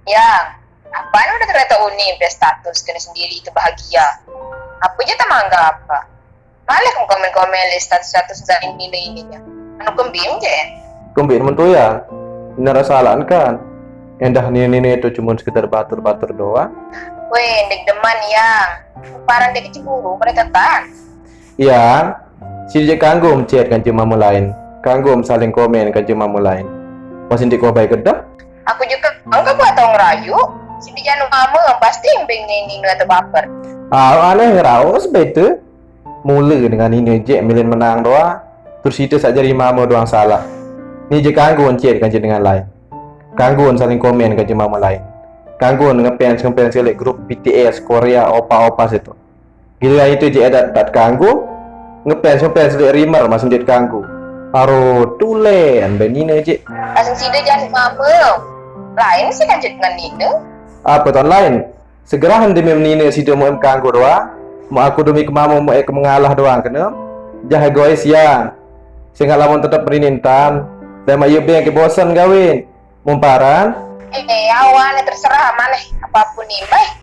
Yang, apaan udah ternyata uni udah status kena sendiri itu bahagia. Apa aja tak mangga apa. Malah kamu komen-komen li status-status zain ini-ininya. Anu kembim je. Kumbin mentu ya, ini salaan kan. Endah nini itu cuma sekedar batur-batur doang. Weh, dek deman yang. Parang dek cemburu mereka kan. Iya, si je kanggum chat kan cuma lain. Kanggum saling komen kan cuma lain. Pas inti kau baik kedah. Aku juga enggak buat tau ngerayu. Si Dijanu mama pasti embeng ini atau baper. Aneh ngeraus betul. Mula dengan ini je milih menang doang. Terus itu saja lima doang salah. Ni je kanggum chat kan dengan lain. Kanggun saling komen kan cuma lain. Kanggun ngefans selek grup BTS Korea opa-opa situ. Gila itu je ada tak kanggu. Ngefans selek Rimmer masih dia kanggu. Aro tulen benine je. Asing si Dijanu mama. Lain sih kan dengan Nina. Apa tahun lain? Segerahan demi menine si dia mau kanggu doang. Mau aku demi kemamu mau mengalah doang kena. Jah egois ya. Sehingga lamun tetap berinintan. Dan mayu yang kebosan gawin. Mumparan. Awan terserah mana apapun nih. Baik.